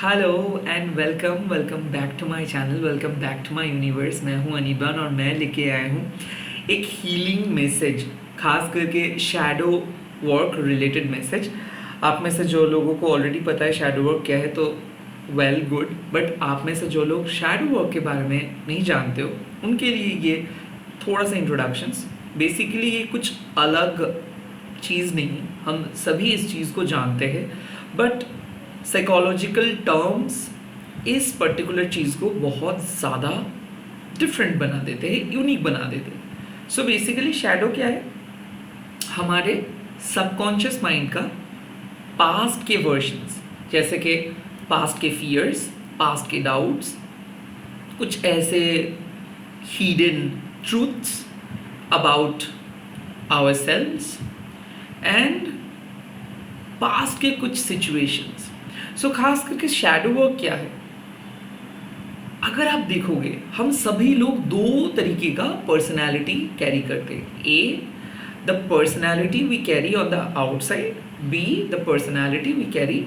Hello and welcome welcome back to my channel, welcome back to my universe. मैं हूं अनिबन और मैं लेके आया हूं एक हीलिंग मैसेज, खास करके शैडो वर्क रिलेटेड मैसेज। आप में से जो लोगों को ऑलरेडी पता है शैडो वर्क क्या है तो वेल गुड, बट आप में से जो लोग शैडो वर्क के बारे में नहीं जानते हो उनके लिए ये थोड़ा सा इंट्रोडक्शंस। बेसिकली ये कुछ अलग चीज़ नहीं, हम सभी इस चीज़ को जानते हैं, बट साइकोलॉजिकल टर्म्स इस पर्टिकुलर चीज़ को बहुत ज़्यादा डिफरेंट बना देते हैं, यूनिक बना देते हैं। सो बेसिकली शैडो क्या है? हमारे सबकॉन्शियस माइंड का पास्ट के वर्जन्स, जैसे कि पास्ट के फियर्स, पास्ट के डाउट्स, कुछ ऐसे hidden truths about ourselves and past के कुछ सिचुएशंस। सो खास करके शैडो वर्क क्या है? अगर आप देखोगे हम सभी लोग दो तरीके का पर्सनैलिटी कैरी करते हैं। A, the personality we carry on the outside, B, the personality we carry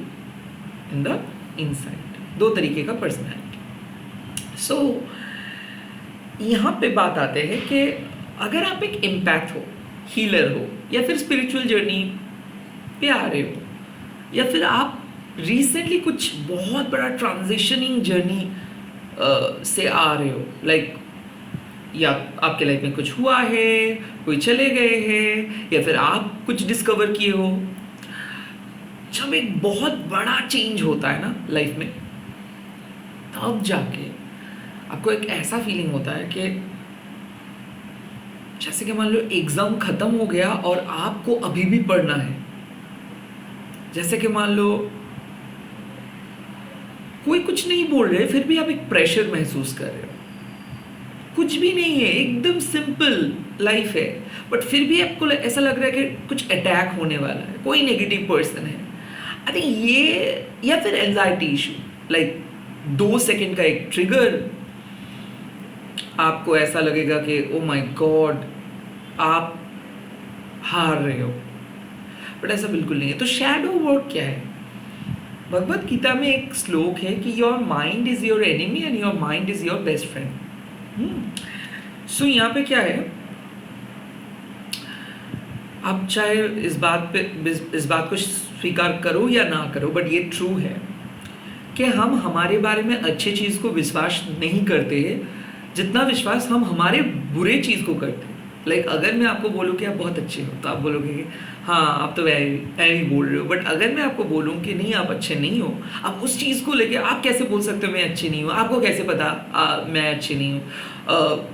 in the inside. दो तरीके का पर्सनैलिटी। सो यहाँ पे बात आते हैं कि अगर आप एक इम्पैक्ट हो, हीलर हो, या फिर स्पिरिचुअल जर्नी पे आ रहे हो, या फिर आप रिसेंटली कुछ बहुत बड़ा ट्रांजिशनिंग जर्नी से आ रहे हो, लाइक या आपके लाइफ में कुछ हुआ है, कोई चले गए हैं, या फिर आप कुछ डिस्कवर किए हो। जब एक बहुत बड़ा चेंज होता है ना लाइफ में, तब जाके आपको एक ऐसा फीलिंग होता है कि जैसे कि मान लो एग्जाम खत्म हो गया और आपको अभी भी पढ़ना है। जैसे कि मान लो कोई कुछ नहीं बोल रहे, फिर भी आप एक प्रेशर महसूस कर रहे हो। कुछ भी नहीं है, एकदम सिंपल लाइफ है, बट फिर भी आपको ऐसा लग रहा है कि कुछ अटैक होने वाला है, कोई नेगेटिव पर्सन है। आई थिंक ये, या फिर एंजाइटी इशू, लाइक 2 सेकंड का एक ट्रिगर, आपको ऐसा लगेगा कि ओ माय गॉड आप हार रहे हो, बट ऐसा बिल्कुल नहीं है। तो शैडो वर्क क्या है? भगवत गीता में एक श्लोक है कि your mind is your enemy and your mind is your best friend. So यहाँ पे क्या है, आप चाहे इस बात को स्वीकार करो या ना करो, बट ये ट्रू है कि हम हमारे बारे में अच्छे चीज़ को विश्वास नहीं करते हैं जितना विश्वास हम हमारे बुरे चीज़ को करते हैं। लाइक अगर मैं आपको बोलूँ कि आप बहुत अच्छे हो तो आप बोलोगे कि हाँ आप तो ही बोल रहे हो, बट अगर मैं आपको बोलूँ कि नहीं आप अच्छे नहीं हो, आप उस चीज़ को लेके आप कैसे बोल सकते हो मैं अच्छी नहीं हूँ? आपको कैसे पता मैं अच्छी नहीं हूँ?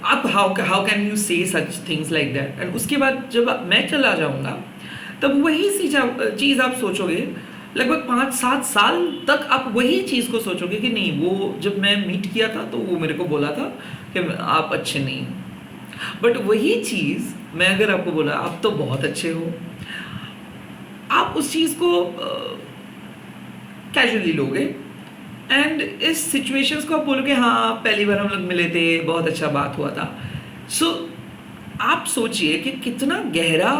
आप हाउ कैन यू से such things like that? And उसके बाद जब मैं चला जाऊँगा तब वही सी चीज़ आप सोचोगे, लगभग 5-7 साल तक आप वही चीज़ को सोचोगे कि नहीं, वो जब मैं मीट किया था तो वो मेरे को बोला था कि आप अच्छे नहीं हो। बट वही चीज़ मैं अगर आपको बोला आप तो बहुत अच्छे हो, आप उस चीज़ को कैजुअली लोगे एंड इस सिचुएशंस को आप बोलोगे हाँ पहली बार हम लोग मिले थे, बहुत अच्छा बात हुआ था। सो आप सोचिए कि कितना गहरा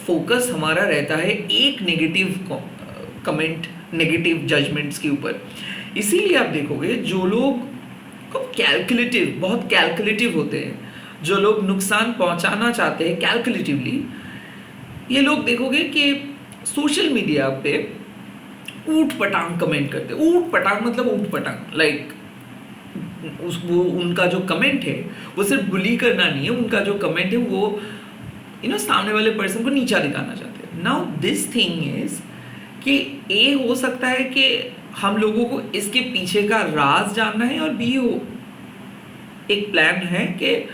फोकस हमारा रहता है एक नेगेटिव कमेंट, नेगेटिव जजमेंट्स के ऊपर। इसीलिए आप देखोगे जो लोग बहुत कैलकुलेटिव होते हैं, जो लोग नुकसान पहुंचाना चाहते हैं कैलकुलेटिवली, ये लोग देखोगे कि सोशल मीडिया पे ऊट पटांग कमेंट करते हैं। ऊट पटांग मतलब ऊट पटांग, लाइक वो उनका जो कमेंट है वो सिर्फ बुली करना नहीं है, उनका जो कमेंट है वो सामने वाले पर्सन को नीचा दिखाना चाहते हैं। नाउ दिस थिंग इज कि ए हो सकता है कि हम लोगों को इसके पीछे का राज जानना है, और बी हो एक प्लान है कि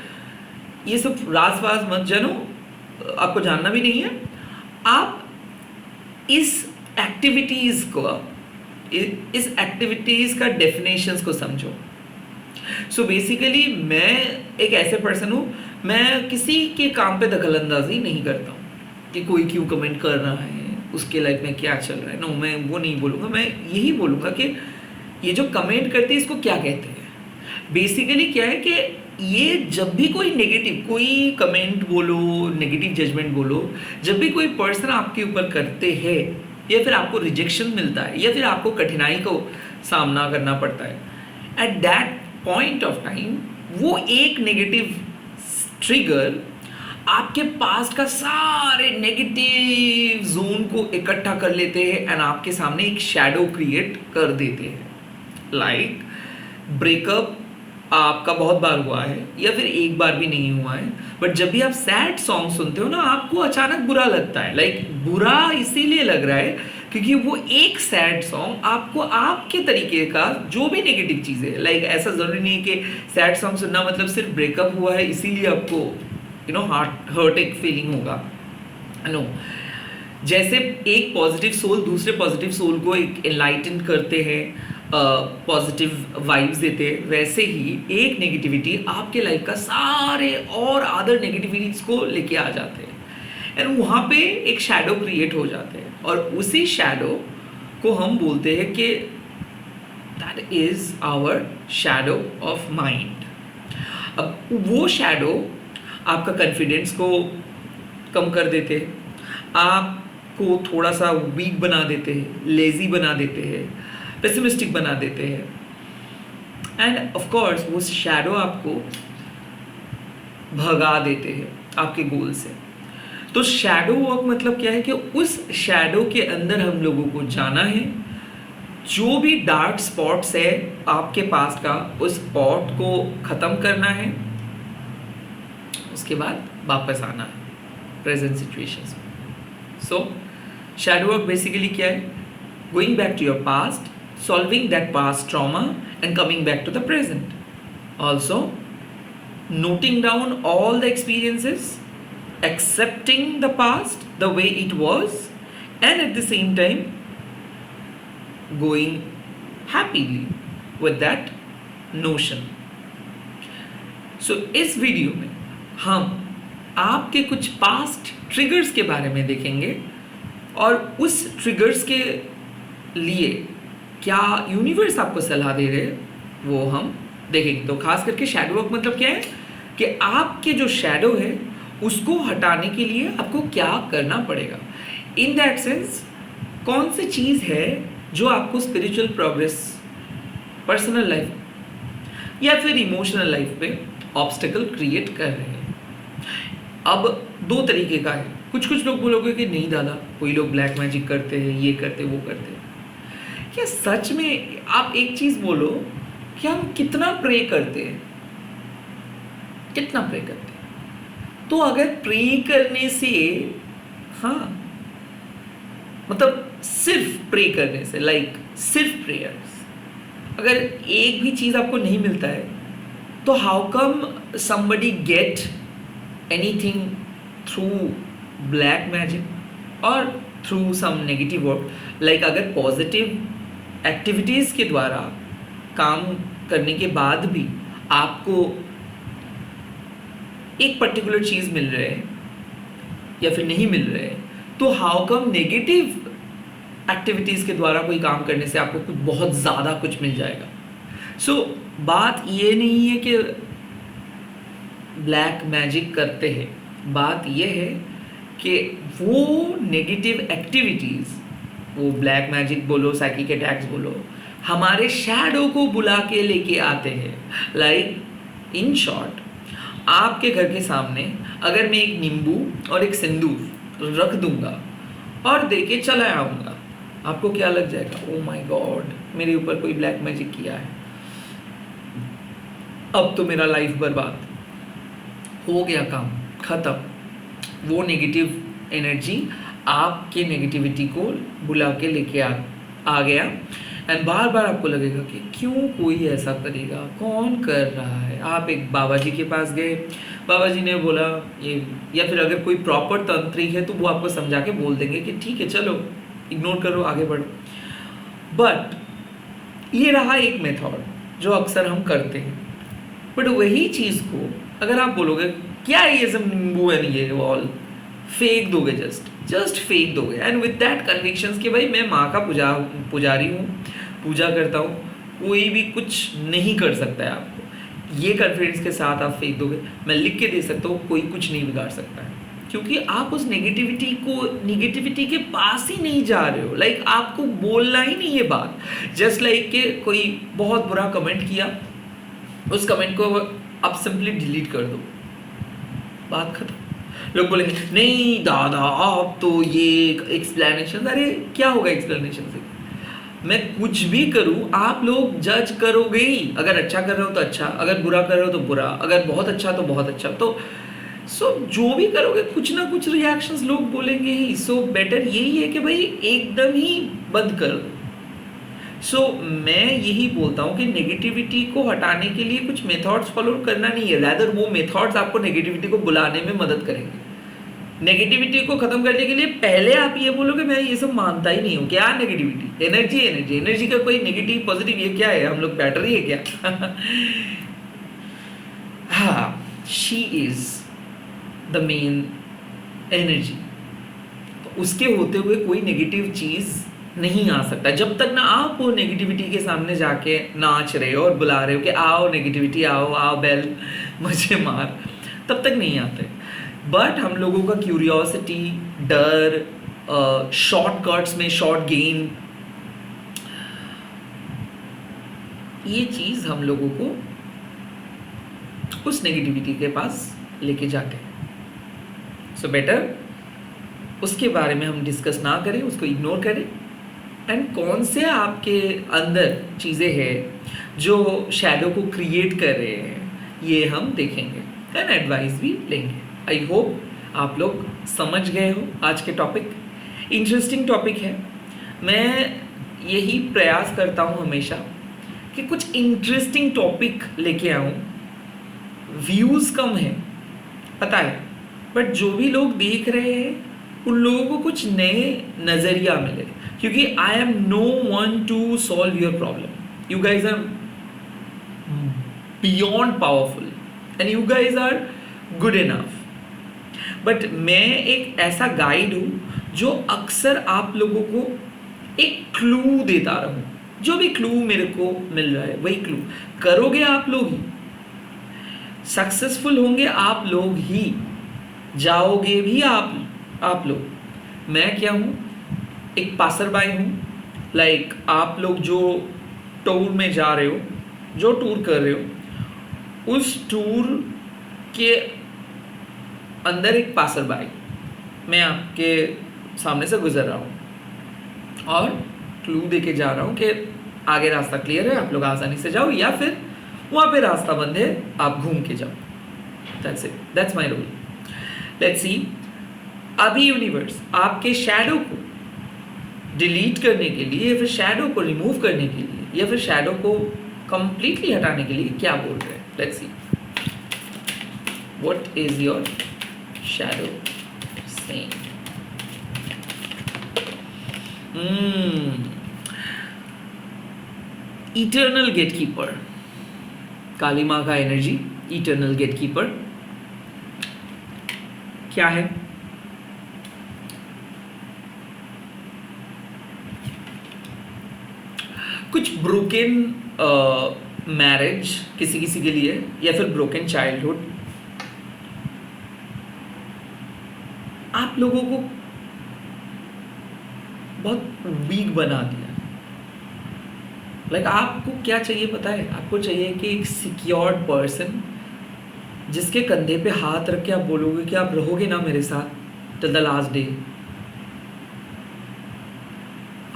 ये सब राज वाज मत जानो, आपको जानना भी नहीं है, आप इस एक्टिविटीज का डेफिनेशंस को समझो। सो बेसिकली मैं एक ऐसे पर्सन हूँ, मैं किसी के काम पे दखलंदाजी नहीं करता हूँ कि कोई क्यों कमेंट कर रहा है, उसके लाइफ में क्या चल रहा है। नो, मैं वो नहीं बोलूँगा। मैं यही बोलूँगा कि ये जो कमेंट करते हैं इसको क्या कहते हैं। बेसिकली क्या है कि ये जब भी कोई कमेंट बोलो, नेगेटिव जजमेंट बोलो, जब भी कोई पर्सन आपके ऊपर करते हैं, या फिर आपको रिजेक्शन मिलता है, या फिर आपको कठिनाई को सामना करना पड़ता है। At that point of time वो एक नेगेटिव ट्रिगर आपके पास्ट का सारे नेगेटिव जोन को इकट्ठा कर लेते हैं एंड आपके सामने एक शैडो क्रिएट कर देते हैं। लाइक ब्रेकअप आपका बहुत बार हुआ है या फिर एक बार भी नहीं हुआ है, बट जब भी आप सैड सॉन्ग सुनते हो ना, आपको अचानक बुरा लगता है। लाइक बुरा इसीलिए लग रहा है क्योंकि वो एक सैड सॉन्ग आपको आपके तरीके का जो भी नेगेटिव चीज़ है, लाइक ऐसा ज़रूरी नहीं है कि सैड सॉन्ग सुनना मतलब सिर्फ ब्रेकअप हुआ है इसीलिए आपको हर्ट एक फीलिंग होगा। नो, जैसे एक पॉजिटिव सोल दूसरे पॉजिटिव सोल को एक एनलाइटन करते हैं, पॉजिटिव वाइब्स देते हैं, वैसे ही एक नेगेटिविटी आपके लाइफ का सारे और अदर नेगेटिविटीज को लेके आ जाते हैं एंड वहाँ पे एक शैडो क्रिएट हो जाते हैं और उसी शैडो को हम बोलते हैं कि that is our shadow of mind. अब वो शैडो आपका कॉन्फिडेंस को कम कर देते हैं, आपको थोड़ा सा वीक बना देते हैं, लेजी बना देते हैं, पेसिमिस्टिक बना देते हैं एंड ऑफ कोर्स वो शैडो आपको भगा देते हैं आपके गोल से। तो शैडो वर्क मतलब क्या है कि उस शैडो के अंदर हम लोगों को जाना है, जो भी डार्क स्पॉट्स है आपके पास का उस स्पॉट को ख़त्म करना है, उसके बाद वापस आना है प्रेजेंट सिचुएशंस में। सो शैडो वर्क बेसिकली क्या है? Going back to your past, solving that past trauma and coming back to the present. Also, noting down all the experiences, accepting the past the way it was, and at the same time, going happily with that notion. So, इस video में हम आपके कुछ past triggers के बारे में देखेंगे और उस ट्रिगर्स के लिए क्या यूनिवर्स आपको सलाह दे रहे हैं वो हम देखेंगे। तो खास करके शैडो वर्क मतलब क्या है कि आपके जो शैडो है उसको हटाने के लिए आपको क्या करना पड़ेगा। इन दैट सेंस कौन सी चीज़ है जो आपको स्पिरिचुअल प्रोग्रेस, पर्सनल लाइफ या फिर इमोशनल लाइफ पे ऑब्स्टेकल क्रिएट कर रहे हैं। अब दो तरीके का है, कुछ लोग बोलोगे कि नहीं दादा, कोई लोग ब्लैक मैजिक करते हैं, ये करते वो करते हैं। क्या सच में आप एक चीज बोलो कि हम कितना प्रे करते हैं, कितना प्रे करते हैं? तो अगर प्रे करने से, हाँ मतलब सिर्फ प्रे करने से, लाइक सिर्फ प्रेयर्स, अगर एक भी चीज आपको नहीं मिलता है तो how come somebody get anything through black magic और through some negative work? Like अगर पॉजिटिव एक्टिविटीज़ के द्वारा काम करने के बाद भी आपको एक पर्टिकुलर चीज़ मिल रहा है या फिर नहीं मिल रहा है, तो हाउ कम नेगेटिव एक्टिविटीज़ के द्वारा कोई काम करने से आपको कुछ बहुत ज़्यादा कुछ मिल जाएगा। सो बात ये नहीं है कि ब्लैक मैजिक करते हैं, बात ये है कि वो नेगेटिव एक्टिविटीज़, वो ब्लैक मैजिक बोलो, साइकिक अटैक्स बोलो, हमारे शैडो को बुला के लेके आते हैं। लाइक इन शॉर्ट, आपके घर के सामने अगर मैं एक नींबू और एक सिंदूर रख दूंगा और दे के चला आऊँगा, आपको क्या लग जाएगा? ओ माय गॉड, मेरे ऊपर कोई ब्लैक मैजिक किया है, अब तो मेरा लाइफ बर्बाद हो गया, काम खत्म। वो नेगेटिव एनर्जी आपके नेगेटिविटी को बुला के लेके आ गया एंड बार बार आपको लगेगा कि क्यों कोई ऐसा करेगा, कौन कर रहा है। आप एक बाबा जी के पास गए, बाबा जी ने बोला ये, या फिर अगर कोई प्रॉपर तंत्रिक है तो वो आपको समझा के बोल देंगे कि ठीक है चलो इग्नोर करो, आगे बढ़ो। बट ये रहा एक मेथड जो अक्सर हम करते हैं। बट वही चीज़ को अगर आप बोलोगे क्या ये सब नींबू एंड ये ऑल फेंक दोगे, जस्ट फेंक दोगे एंड विद दैट कन्विक्शंस कि भाई मैं माँ का पुजारी हूँ, पूजा करता हूँ, कोई भी कुछ नहीं कर सकता है आपको, ये कॉन्फिडेंस के साथ आप फेंक दोगे। मैं लिख के दे सकता हूँ, कोई कुछ नहीं बिगाड़ सकता है। क्योंकि आप उस नेगेटिविटी के पास ही नहीं जा रहे हो। लाइक आपको बोलना ही नहीं ये बात। जस्ट लाइक कि कोई बहुत बुरा कमेंट किया, उस कमेंट को आप सिंपली डिलीट कर दो, बात खत्म। लोग बोलेंगे नहीं दादा आप तो ये एक्सप्लेनेशन, अरे क्या होगा एक्सप्लेनेशन से? मैं कुछ भी करूं आप लोग जज करोगे ही। अगर अच्छा कर रहे हो तो अच्छा, अगर बुरा कर रहे हो तो बुरा, अगर बहुत अच्छा तो बहुत अच्छा। तो जो भी करोगे कुछ ना कुछ रिएक्शंस लोग बोलेंगे ही। बेटर यही है कि भाई एकदम ही बंद कर दो। मैं यही बोलता हूँ कि नेगेटिविटी को हटाने के लिए कुछ मेथड्स फॉलो करना नहीं है, रैदर वो मेथड्स आपको नेगेटिविटी को बुलाने में मदद करेंगे। नेगेटिविटी को खत्म करने के लिए पहले आप ये बोलोगे मैं ये सब मानता ही नहीं हूँ। क्या नेगेटिविटी? एनर्जी का कोई नेगेटिव पॉजिटिव ये क्या है? हम लोग बैटरी है क्या? हाँ, she is the main energy. तो उसके होते हुए कोई नेगेटिव चीज नहीं आ सकता जब तक ना आप वो नेगेटिविटी के सामने जाके नाच रहे हो और बुला रहे हो कि आओ नेगेटिविटी, आओ आओ बेल मुझे मार, तब तक नहीं आते। बट हम लोगों का क्यूरियोसिटी, डर, शॉर्टकट्स में शॉर्ट गेन, ये चीज हम लोगों को उस नेगेटिविटी के पास लेके जाते हैं। बेटर उसके बारे में हम डिस्कस ना करें, उसको इग्नोर करें। एंड कौन से आपके अंदर चीज़ें हैं जो शैडो को क्रिएट कर रहे हैं, ये हम देखेंगे एंड एडवाइस भी लेंगे। आई होप आप लोग समझ गए हो आज के टॉपिक। इंटरेस्टिंग टॉपिक है। मैं यही प्रयास करता हूँ हमेशा कि कुछ इंटरेस्टिंग टॉपिक लेके आऊँ। व्यूज़ कम है पता है, बट जो भी लोग देख रहे हैं उन लोगों को कुछ नए नज़रिया मिले, क्योंकि I am no one to solve your problem. You guys are beyond powerful and you guys are good enough. But मैं एक ऐसा गाइड हूँ जो अक्सर आप लोगों को एक क्लू देता रहूँ। जो भी क्लू मेरे को मिल रहा है वही क्लू करोगे आप लोग ही, सक्सेसफुल होंगे आप लोग ही, जाओगे भी आप लोग। मैं क्या हूँ? एक पासरबाई हूँ। लाइक आप लोग जो टूर में जा रहे हो, जो टूर कर रहे हो, उस टूर के अंदर एक पासरबाई मैं आपके सामने से गुजर रहा हूँ और क्लू देके जा रहा हूँ कि आगे रास्ता क्लियर है, आप लोग आसानी से जाओ, या फिर वहाँ पे रास्ता बंद है, आप घूम के जाओ। That's it, that's my role. Let's see, अभी यूनिवर्स आपके शैडो को डिलीट करने के लिए, या फिर शैडो को रिमूव करने के लिए, या फिर शैडो को कंप्लीटली हटाने के लिए क्या बोल रहे हैं। Let's see, what is your shadow saying? Eternal gatekeeper, Kali माँ का एनर्जी, इटर्नल गेटकीपर क्या है? कुछ ब्रोकन मैरिज किसी किसी के लिए, या फिर ब्रोकन चाइल्डहुड आप लोगों को बहुत वीक बना दिया। लाइक आपको क्या चाहिए पता है? आपको चाहिए कि एक सिक्योर्ड पर्सन जिसके कंधे पे हाथ रख के आप बोलोगे कि आप रहोगे ना मेरे साथ टिल द लास्ट डे।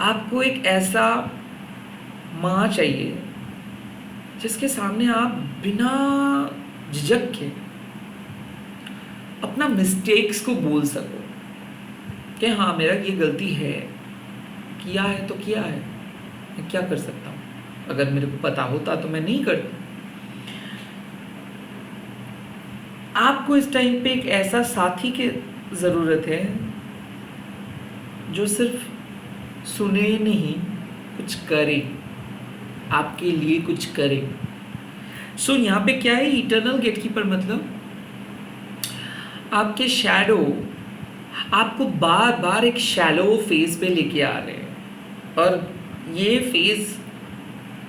आपको एक ऐसा माँ चाहिए जिसके सामने आप बिना झिझक के अपना मिस्टेक्स को बोल सको कि हाँ मेरा ये गलती है, किया है तो किया है, मैं क्या कर सकता हूँ, अगर मेरे को पता होता तो मैं नहीं करता। आपको इस टाइम पे एक ऐसा साथी की ज़रूरत है जो सिर्फ सुने नहीं, कुछ करे, आपके लिए कुछ करे। यहाँ पे क्या है? इटर्नल गेटकीपर मतलब आपके शैडो आपको बार बार एक शैलो फेज पे लेके आ रहे हैं, और ये फेज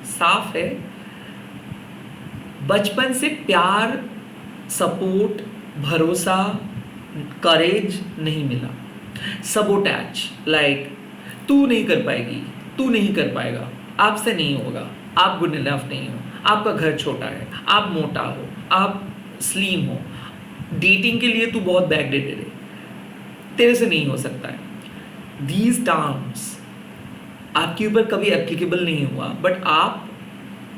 साफ है, बचपन से प्यार, सपोर्ट, भरोसा, करेज नहीं मिला, सबोटैच, लाइक तू नहीं कर पाएगी, तू नहीं कर पाएगा, आपसे नहीं होगा, आप गुड इनफ नहीं हो, आपका घर छोटा है, आप मोटा हो, आप स्लिम हो, डेटिंग के लिए तू बहुत बैकडेटेड है, तेरे से नहीं हो सकता है। दीज टर्म्स आपके ऊपर कभी एप्लीकेबल नहीं हुआ, बट आप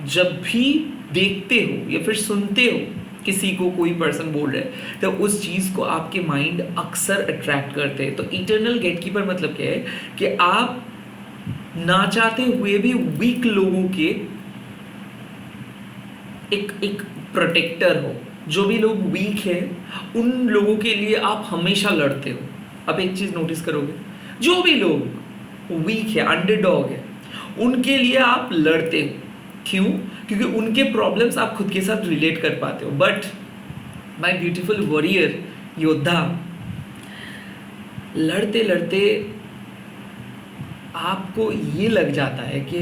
जब भी देखते हो या फिर सुनते हो किसी को, कोई पर्सन बोल रहा है, तो उस चीज़ को आपके माइंड अक्सर अट्रैक्ट करते हैं। तो इटर्नल गेटकीपर मतलब क्या है कि आप ना चाहते हुए भी वीक लोगों के एक प्रोटेक्टर हो। जो भी लोग वीक है उन लोगों के लिए आप हमेशा लड़ते हो। अब एक चीज़ नोटिस करोगे, जो भी लोग वीक है, अंडरडॉग है, उनके लिए आप लड़ते हो। क्यों? क्योंकि उनके प्रॉब्लम्स आप खुद के साथ रिलेट कर पाते हो। बट माय ब्यूटीफुल वॉरियर, योद्धा, लड़ते लड़ते आपको ये लग जाता है कि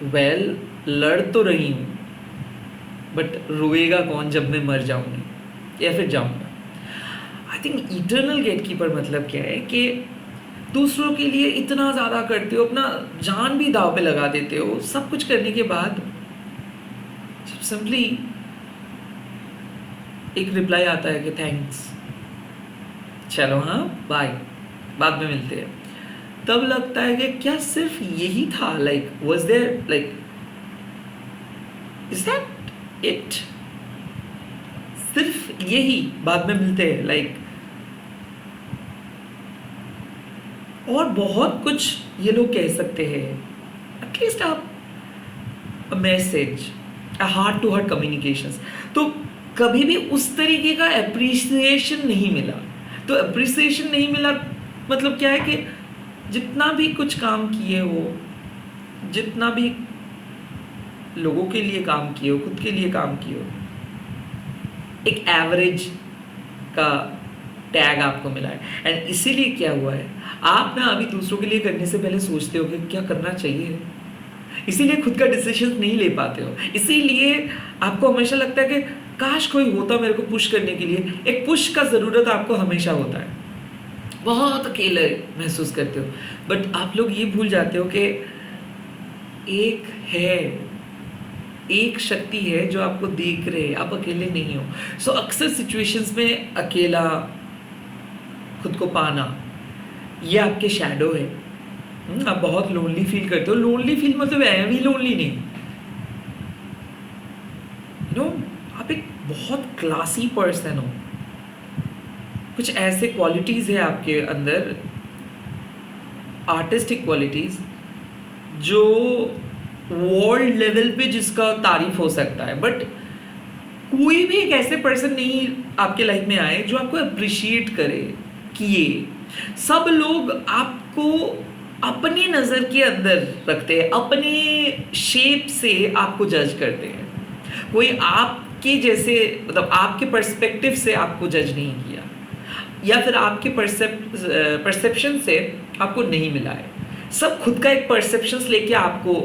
वेल लड़ तो रही हूँ, बट रोएगा कौन जब मैं मर जाऊंगी या फिर जाऊंगा। आई थिंक इटर्नल गेटकीपर मतलब क्या है कि दूसरों के लिए इतना ज़्यादा करते हो, अपना जान भी दाव पे लगा देते हो, सब कुछ करने के बाद सिंपली एक रिप्लाई आता है कि थैंक्स, चलो हाँ बाय, बाद में मिलते हैं। तब लगता है कि क्या सिर्फ यही था? Like was there, like is that it? सिर्फ यही, बाद में मिलते हैं, लाइक और बहुत कुछ ये लोग कह सकते हैं। एटलीस्ट आप message, heart to heart communications, तो कभी भी उस तरीके का अप्रिसिएशन नहीं मिला। तो अप्रिसिएशन नहीं मिला मतलब क्या है कि जितना भी कुछ काम किए हो, जितना भी लोगों के लिए काम किए हो, खुद के लिए काम किए हो, एक एवरेज का टैग आपको मिला है। एंड इसीलिए क्या हुआ है, आप ना अभी दूसरों के लिए करने से पहले सोचते हो कि क्या करना चाहिए, इसीलिए खुद का डिसीजन नहीं ले पाते हो। इसीलिए आपको हमेशा लगता है कि काश कोई होता मेरे को पुश करने के लिए। एक पुश का ज़रूरत आपको हमेशा होता है, बहुत अकेले महसूस करते हो। बट आप लोग ये भूल जाते हो कि एक है, एक शक्ति है जो आपको देख रहे है, आप अकेले नहीं हो। सो अक्सर सिचुएशंस में अकेला खुद को पाना, ये आपके शैडो है। आप बहुत लोनली फील करते हो। लोनली फील मतलब भी लोनली नहीं, नो, आप एक बहुत क्लासी पर्सन हो, कुछ ऐसे क्वालिटीज़ है आपके अंदर, आर्टिस्टिक क्वालिटीज़, जो वर्ल्ड लेवल पे जिसका तारीफ हो सकता है। बट कोई भी एक ऐसे पर्सन नहीं आपके लाइफ में आए जो आपको अप्रिशिएट करे। किए सब लोग आपको अपनी नज़र के अंदर रखते हैं, अपने शेप से आपको जज करते हैं। कोई आपके जैसे, मतलब आपके पर्सपेक्टिव से आपको जज नहीं किया, या फिर आपके परसेप्शन से आपको नहीं मिला है। सब खुद का एक परसेप्शंस लेके आपको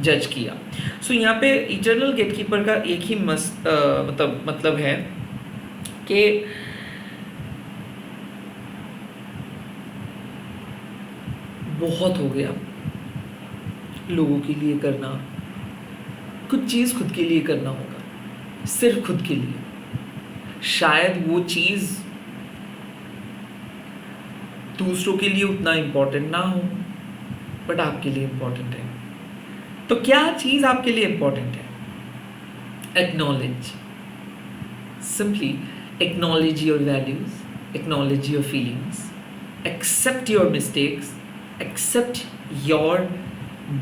जज किया। सो यहाँ पे इटर्नल गेटकीपर का एक ही मतलब है कि बहुत हो गया लोगों के लिए करना, कुछ चीज़ खुद के लिए करना होगा, सिर्फ खुद के लिए। शायद वो चीज़ दूसरों के लिए उतना इम्पोर्टेंट ना हो, बट आपके लिए इम्पोर्टेंट है। तो क्या चीज़ आपके लिए इम्पोर्टेंट है? Acknowledge, simply acknowledge your values, acknowledge your feelings, accept your mistakes, accept your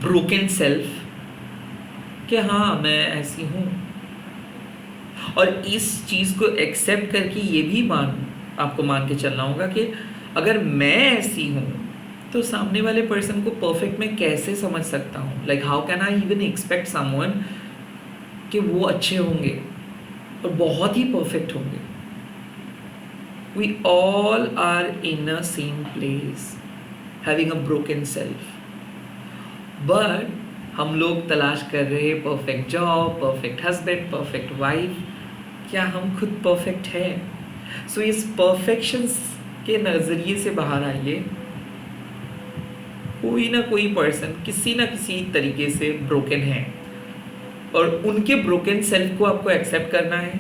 broken self, कि हाँ मैं ऐसी हूँ। और इस चीज़ को एक्सेप्ट करके ये भी आपको मान के चलना होगा कि अगर मैं ऐसी हूँ तो सामने वाले पर्सन को परफेक्ट मैं कैसे समझ सकता हूँ। Like how can I even expect someone कि वो अच्छे होंगे और बहुत ही परफेक्ट होंगे। We all are in a same place having a broken self, but हम लोग तलाश कर रहे हैं perfect job, perfect husband, perfect wife. क्या हम खुद परफेक्ट है? सो इस परफेक्शंस के नज़रिए से बाहर आइए। कोई ना कोई पर्सन किसी ना किसी तरीके से ब्रोकन है और उनके ब्रोकन सेल्फ को आपको एक्सेप्ट करना है,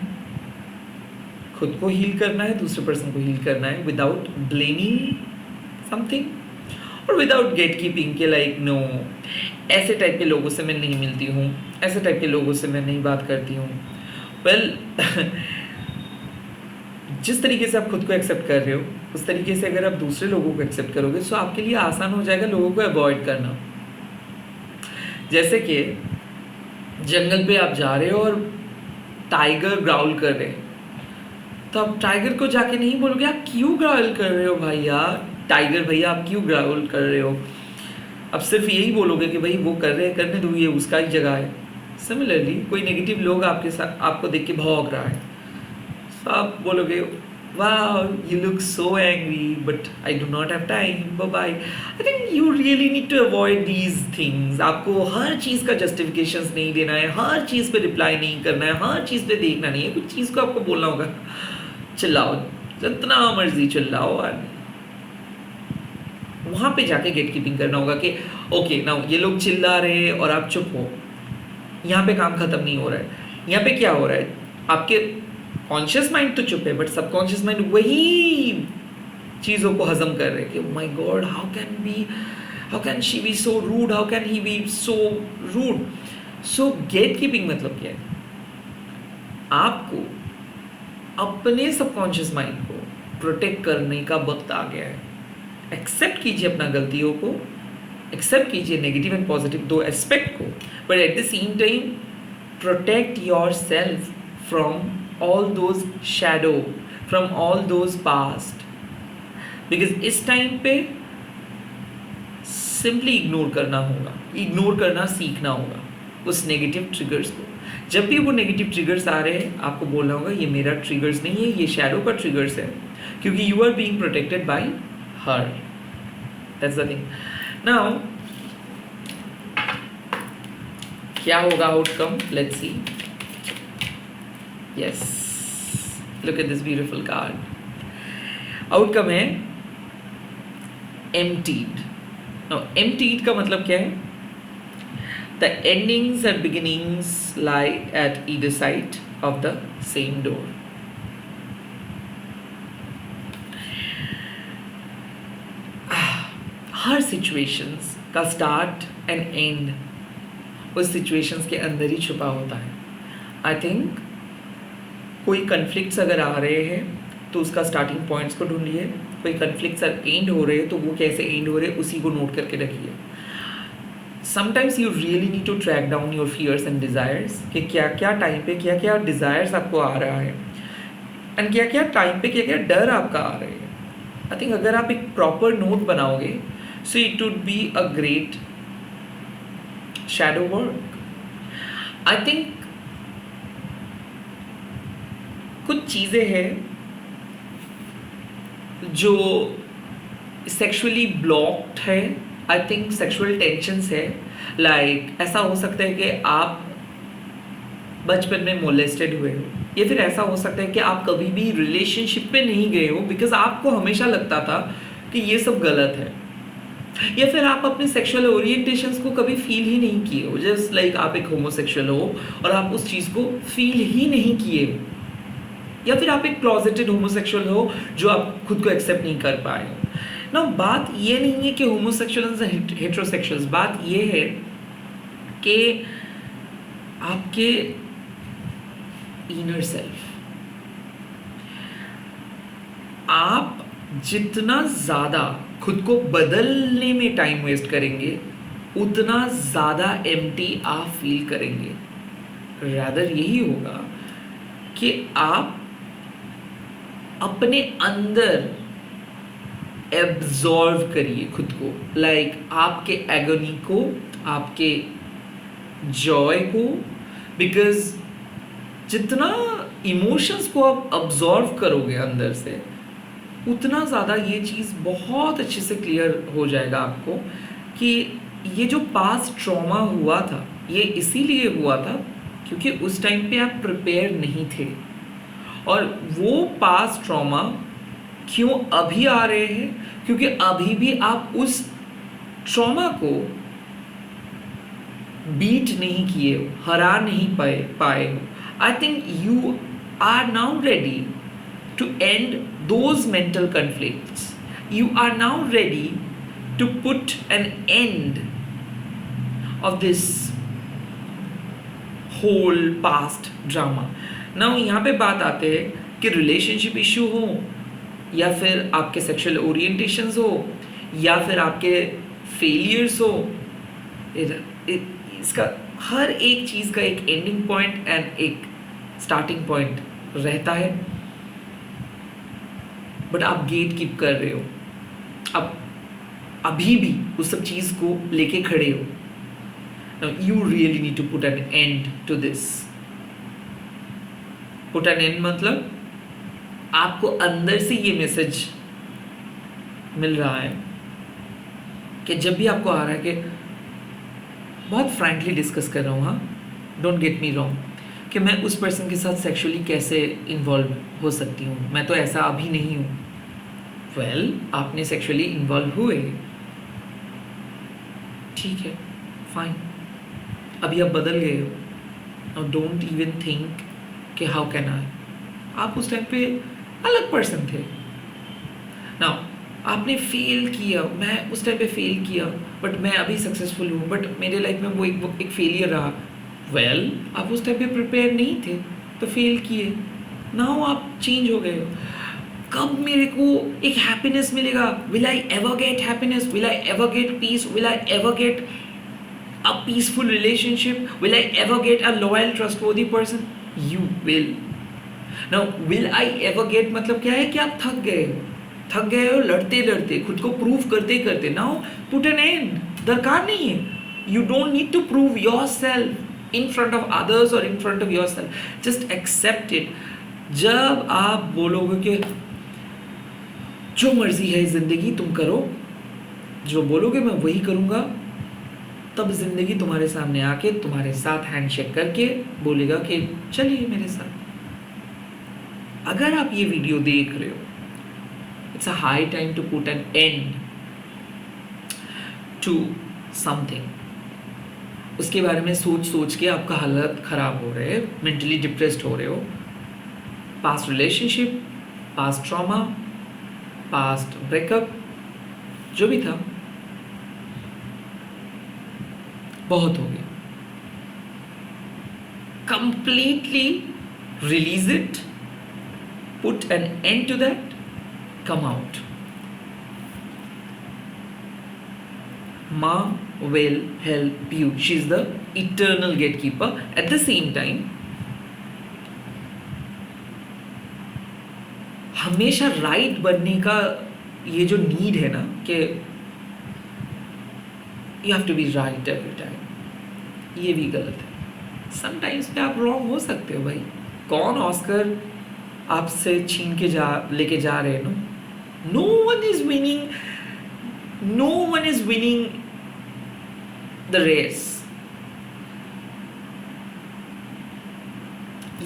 खुद को हील करना है, दूसरे पर्सन को हील करना है विदाउट ब्लेमिंग समथिंग और विदाउट गेट कीपिंग के लाइक नो ऐसे टाइप के लोगों से मैं नहीं मिलती हूँ, ऐसे टाइप के लोगों से मैं नहीं बात करती हूँ। वेल जिस तरीके से आप खुद को एक्सेप्ट कर रहे हो उस तरीके से अगर आप दूसरे लोगों को एक्सेप्ट करोगे तो आपके लिए आसान हो जाएगा लोगों को अवॉइड करना। जैसे कि जंगल पे आप जा रहे हो और टाइगर ग्राउल कर रहे हैं, तो आप टाइगर को जाके नहीं बोलोगे आप क्यों ग्राउल कर रहे हो भैया, टाइगर भैया आप क्यों ग्राउल कर रहे हो। आप सिर्फ यही बोलोगे कि भाई वो कर रहे हैं, करने दो, ये उसका ही जगह है। सिमिलरली कोई नेगेटिव लोग आपके साथ आपको देख के भौंक रहा है, तो आप बोलोगे वाह you look so angry but I do not have time, bye bye. I think you really need to avoid these things. आपको हर चीज़ का जस्टिफिकेशंस नहीं देना है, हर चीज़ पे रिप्लाई नहीं करना है, हर चीज़ पे देखना नहीं है। कुछ चीज़ को आपको बोलना होगा, चिल्लाओ जितना मर्जी चिल्लाओ, और वहाँ पे जाके गेट कीपिंग करना होगा कि ओके नाउ ये लोग चिल्ला रहे हैं और आप चुप हो, यहाँ पे काम खत्म नहीं हो रहा है। यहाँ पे क्या हो रहा है, आपके कॉन्शियस माइंड तो चुप है बट सबकॉन्शियस माइंड वही चीज़ों को हजम कर रहे हैं कि my God how can she be so rude, how can he be so rude. So get keeping मतलब क्या है, आपको अपने सबकॉन्शियस माइंड को प्रोटेक्ट करने का वक्त आ गया है। एक्सेप्ट कीजिए अपना गलतियों को, एक्सेप्ट कीजिए नेगेटिव एंड पॉजिटिव दो एस्पेक्ट को, but at the same time protect your self from all those shadow, from all those past, because इस टाइम पे सिंपली इग्नोर करना होगा, इग्नोर करना सीखना होगा उस नेगेटिव ट्रिगर्स को। जब भी वो नेगेटिव ट्रिगर्स आ रहे हैं आपको बोलना होगा ये मेरा ट्रिगर्स नहीं है, ये शैडो का ट्रिगर्स है, क्योंकि you are being protected by her. That's the thing. Now क्या होगा outcome, let's see. Yes, look at this beautiful card. Outcome है emptied. Now, emptied का मतलब क्या है? The endings and beginnings lie at either side of the same door. Her situations का start and end उस situations के अंदर ही छुपा होता है। I think कोई कन्फ्लिक्ट्स अगर आ रहे हैं तो उसका स्टार्टिंग पॉइंट्स को ढूंढिए, कोई कन्फ्लिक्ट्स एंड हो रहे हैं तो वो कैसे एंड हो रहे हैं उसी को नोट करके रखिए। Sometimes you really need to track down your fears and desires कि क्या क्या टाइम पे क्या क्या डिज़ायर्स आपको आ रहा है एंड क्या क्या टाइम पे क्या क्या डर आपका आ रहे हैं। आई थिंक अगर आप एक प्रॉपर नोट बनाओगे so it would be a great shadow work. I think कुछ चीज़ें हैं जो सेक्सुअली ब्लॉक्ड है। आई थिंक सेक्सुअल टेंशन्स है, लाइक ऐसा हो सकता है कि आप बचपन में मोलेस्टेड हुए हो, या फिर ऐसा हो सकता है कि आप कभी भी रिलेशनशिप में नहीं गए हो बिकॉज आपको हमेशा लगता था कि ये सब गलत है, या फिर आप अपने सेक्सुअल ओरिएंटेशंस को कभी फील ही नहीं किए हो, जस्ट लाइक आप एक होमोसेक्सुअल हो और आप उस चीज़ को फील ही नहीं किए हो, या फिर आप एक क्लॉजेटेड होमोसेक्सुअल हो जो आप खुद को एक्सेप्ट नहीं कर पाए हो ना। बात ये नहीं है कि होमोसेक्सुअल्स एंड हेटेरोसेक्सुअल्स, बात ये है कि आपके इनर सेल्फ, आप जितना ज़्यादा खुद को बदलने में टाइम वेस्ट करेंगे उतना ज़्यादा एम्प्टी आप फील करेंगे। रादर यही होगा कि आप अपने अंदर एब्जॉर्व करिए खुद को, लाइक आपके एगोनी को, आपके जॉय को, बिकॉज जितना इमोशंस को आप अब्जॉर्व करोगे अंदर से उतना ज़्यादा ये चीज़ बहुत अच्छे से क्लियर हो जाएगा आपको कि ये जो पास्ट ट्रॉमा हुआ था ये इसीलिए हुआ था क्योंकि उस टाइम पे आप प्रिपेयर नहीं थे, और वो पास्ट ट्रॉमा क्यों अभी आ रहे हैं? क्योंकि अभी भी आप उस ट्रॉमा को बीट नहीं किए हो, हरा नहीं पाए हो. I think you are now ready to end those mental conflicts. You are now ready to put an end of this whole past drama. Now यहाँ पे बात आते हैं कि रिलेशनशिप इशू हो, या फिर आपके सेक्सुअल ओरिएंटेशंस हो, या फिर आपके फेलियर्स हो. इसका हर एक चीज़ का एक एंडिंग पॉइंट एंड एक स्टार्टिंग पॉइंट रहता है. बट आप गेट कीप कर रहे हो, अब अभी भी उस सब चीज़ को लेके खड़े हो. You really need to put an end to this. Put an end मतलब आपको अंदर से ये मैसेज मिल रहा है कि जब भी आपको आ रहा है कि बहुत फ्रैंकली डिस्कस कर रहा हूँ, हाँ, डोंट गेट मी रॉन्ग, कि मैं उस पर्सन के साथ सेक्सुअली कैसे इन्वॉल्व हो सकती हूँ, मैं तो ऐसा अभी नहीं हूँ. वेल, आपने सेक्सुअली इन्वॉल्व हुए, ठीक है, फाइन, अभी आप बदल गए हो. नाउ डोंट इवन थिंक कि हाउ कैन आई. आप उस टाइम पे अलग पर्सन थे. नाउ आपने फेल किया, मैं उस टाइम पे फेल किया, बट मैं अभी सक्सेसफुल हूँ, बट मेरे लाइफ में वो एक फेलियर रहा. वेल, आप उस टाइम पे प्रिपेयर नहीं थे तो फेल किए. नाउ आप चेंज हो गए हो. कब मेरे को एक हैप्पीनेस मिलेगा? Will I ever get happiness? Will I ever get piece? Will I ever get a peaceful relationship? Will I ever get a loyal trustworthy person? You will. Now will I ever get मतलब क्या है कि आप थक गए हो लड़ते लड़ते, खुद को प्रूव करते करते. Now put an end. दरकार नहीं है. You don't need to prove yourself in front of others और in front of yourself. Just accept it. जब आप बोलोगे कि जो मर्जी है जिंदगी तुम करो, जो बोलोगे मैं वही करूँगा, तब जिंदगी तुम्हारे सामने आके तुम्हारे साथ हैंडशेक करके बोलेगा कि चलिए मेरे साथ. अगर आप ये वीडियो देख रहे हो, it's a high time to put an end to something. उसके बारे में सोच के आपका हालत खराब हो रहे है, मेंटली डिप्रेस्ड हो रहे हो. Past relationship, past trauma, past breakup, जो भी था, बहुत हो गया. Completely release it, put an end to that, come out. माँ will help you. She is the eternal gatekeeper. At the same time, हमेशा राइट बनने का ये जो नीड है ना कि you have to be right every time, ये भी गलत है. समटाइम्स पे आप रॉन्ग हो सकते हो भाई. कौन ऑस्कर आपसे छीन के लेके जा रहे हैं? No one is winning, no one is winning the race.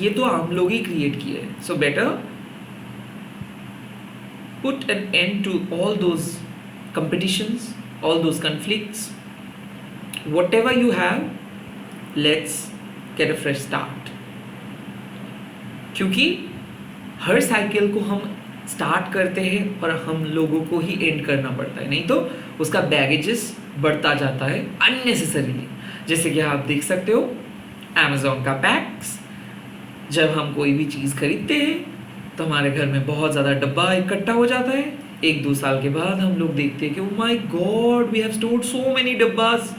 ये तो हम लोग ही क्रिएट किए हैं. So better put an end to all those competitions, all those conflicts. Whatever you have, let's get a fresh start. क्योंकि हर cycle को हम स्टार्ट करते हैं और हम लोगों को ही एंड करना पड़ता है, नहीं तो उसका बैगेजेस बढ़ता जाता है अननेसेसरीली. जैसे कि आप देख सकते हो अमेज़ॉन का पैक्स. जब हम कोई भी चीज़ खरीदते हैं तो हमारे घर में बहुत ज़्यादा डब्बा इकट्ठा हो जाता है. 1-2 साल के बाद हम लोग देखते हैं कि oh my God, we have stored so many dabbas,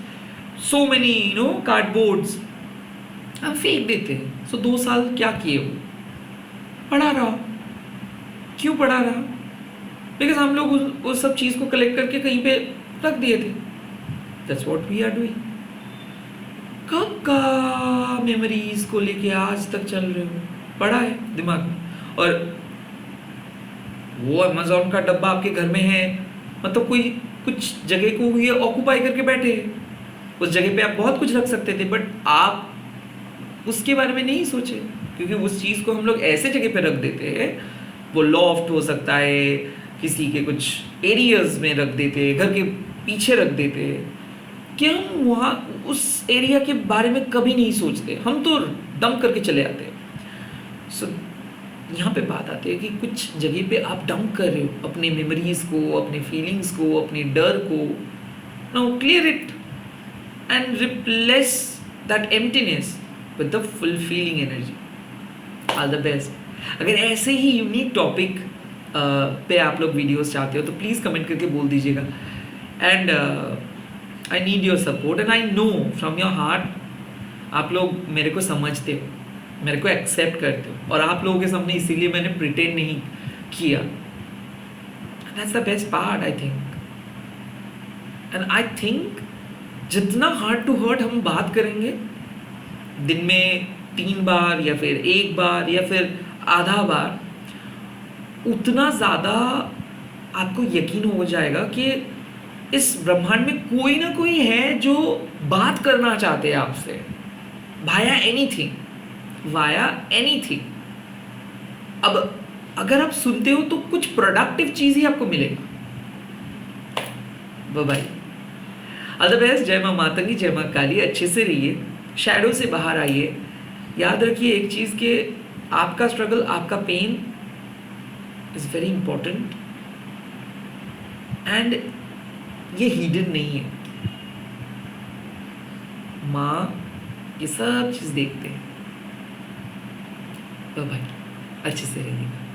so many cardboards. हम फेंक देते हैं. सो 2 साल क्या किए वो? पड़ा रहा. क्यों पड़ा रहा? बिकॉज हम लोग उस सब चीज़ को कलेक्ट करके कहीं पे रख दिए थे. That's what we are doing. कब का मेमोरीज को लेके आज तक चल रहे हो, पड़ा है दिमाग में. और वो अमेज़ॉन का डब्बा आपके घर में है, मतलब कोई कुछ जगह को ये ऑक्यूपाई करके बैठे. उस जगह पे आप बहुत कुछ रख सकते थे, बट आप उसके बारे में नहीं सोचे. क्योंकि उस चीज़ को हम लोग ऐसे जगह पे रख देते हैं, वो लॉफ्ट हो सकता है, किसी के कुछ एरियाज में रख देते हैं, घर के पीछे रख देते हैं, कि हम वहाँ उस एरिया के बारे में कभी नहीं सोचते, हम तो डंप करके चले आते हैं। सो यहाँ पे बात आती है कि कुछ जगह पे आप डंप कर रहे हो अपने मेमोरीज को, अपने फीलिंग्स को, अपने डर को। Now clear it and replace that emptiness with the fulfilling energy. All the best. अगर ऐसे ही यूनिक टॉपिक पे आप लोग वीडियोस चाहते हो तो प्लीज़ कमेंट करके बोल दीजिएगा। And I need your support and I know from your heart आप लोग मेरे को समझते हो, मेरे को एक्सेप्ट करते हो, और आप लोगों के सामने इसीलिए मैंने प्रिटेंड नहीं किया। That's the best part I think. And I think जितना हार्ट टू हार्ट हम बात करेंगे, दिन में 3 बार या फिर 1 बार या फिर आधा बार, उतना ज़्यादा आपको यकीन हो जाएगा कि इस ब्रह्मांड में कोई ना कोई है जो बात करना चाहते हैं आपसे, वाया एनीथिंग। अब अगर आप सुनते हो तो कुछ प्रोडक्टिव चीज़ ही आपको मिलेगा। Bye bye, all the best. जय माँ मातंगी, जय माँ काली। अच्छे से रहिए, शैडो से बाहर आइए। याद रखिए एक चीज़ के, आपका स्ट्रगल, आपका pain is very important and ये हिडन नहीं है। माँ ये सब चीज़ देखते हैं। बाय बाय, अच्छे से रहिएगा।